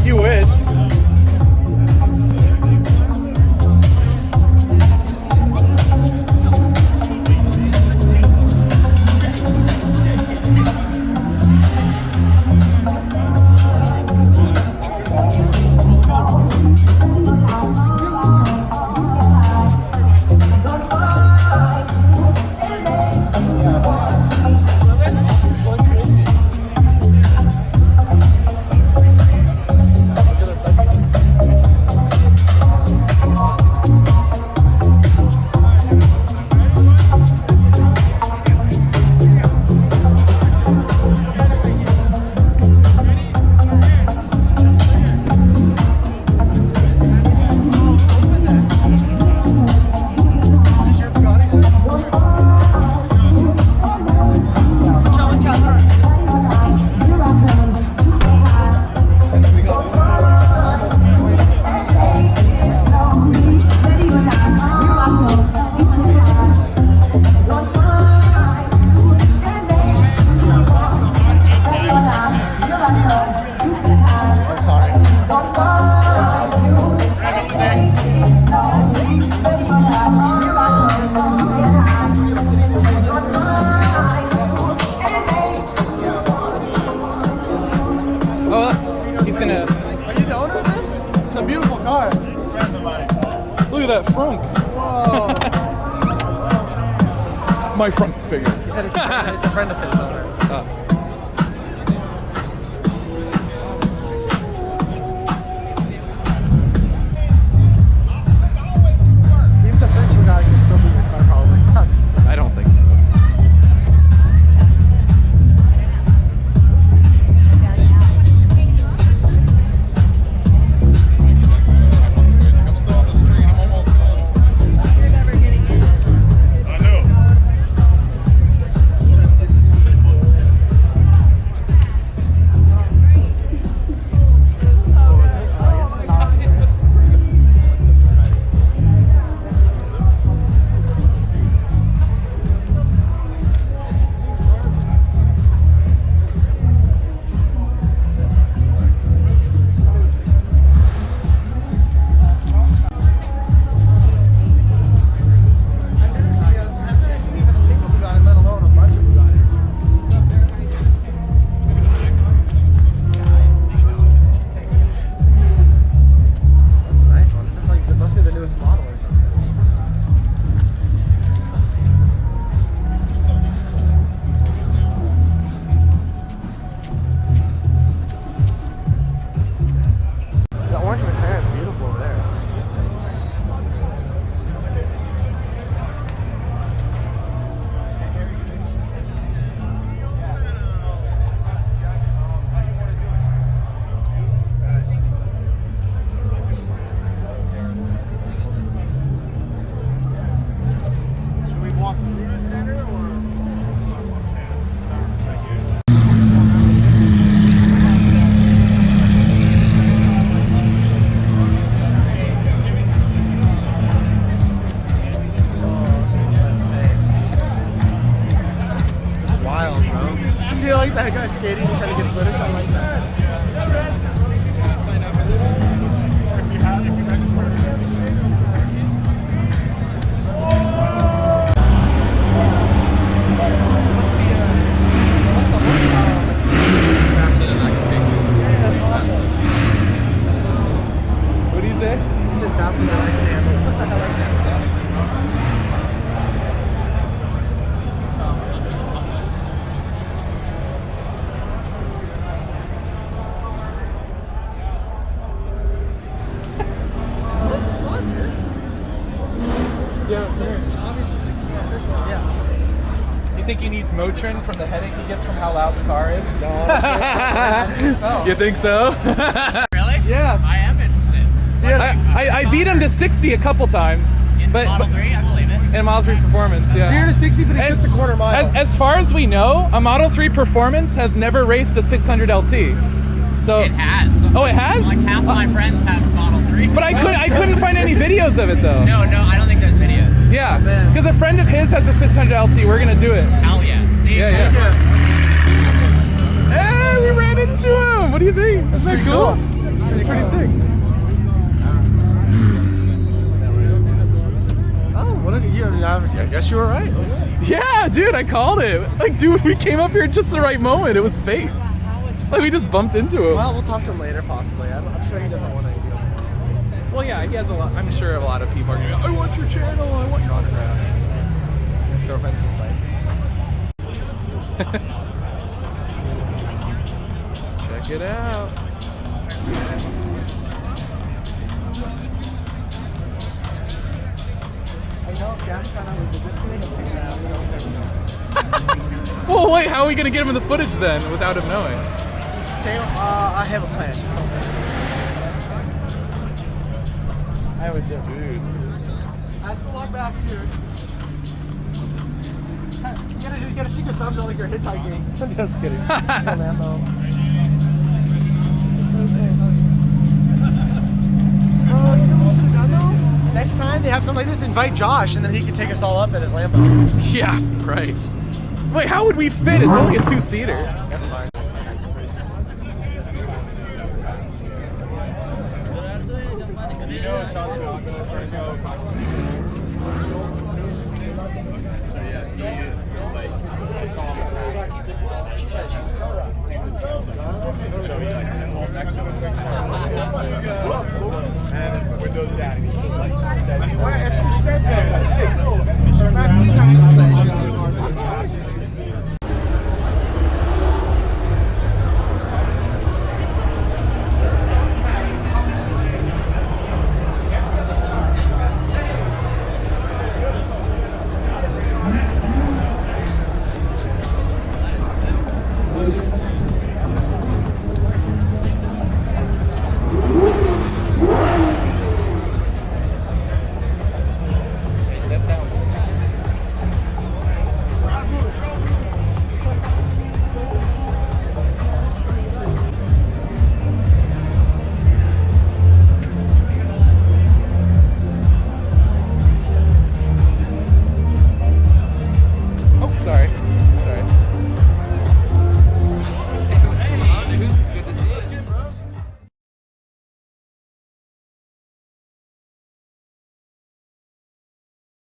You wish. My front's bigger. He said it's a friend of his owner. Even the first Bugatti can still be your car, probably. I'm just kidding. I don't think so. That guy skating and trying to get footage. I like that. What do you say? He said faster than I can handle. I like that. You think he needs Motrin from the headache he gets from how loud the car is? No. You think so? Really? Yeah. I am interested. Dude, I beat him to 60 a couple times. In Model 3, I believe it. In Model 3 Performance, yeah. Deer to 60, but he took the quarter mile. As far as we know, a Model 3 Performance has never raced a 600 LT. So It has. Oh, it has? Like half my friends have Model 3. But I couldn't find any videos of it though. No, I don't think there's videos. Yeah, man. because a friend of his has a 600 LT. We're gonna do it. Hell yeah. See? Yeah. Hey, we ran into into him. What do you think? Isn't that cool? It's pretty sick. Oh, what a year. I guess you were right. Yeah, dude, I called it. Like, dude, we came up here at just the right moment. It was fate. Like, we just bumped into him. Well, we'll talk to him later, possibly. I'm sure he doesn't want to. Well, yeah, he has a lot. I'm sure a lot of people are going to go, I want your channel. I want your autographs. His girlfriend's just like... Check it out. Well, wait, how are we going to get him in the footage then without him knowing? Say, I have a plan. I would do. Dude. Let's go walk back here. You gotta stick your thumbs out like you're hitchhiking. I'm just kidding. Lambo. Next time they have something like this, invite Josh and then he can take us all up in his Lambo. Yeah, right. Wait, how would we fit? It's only a two-seater. Never mind.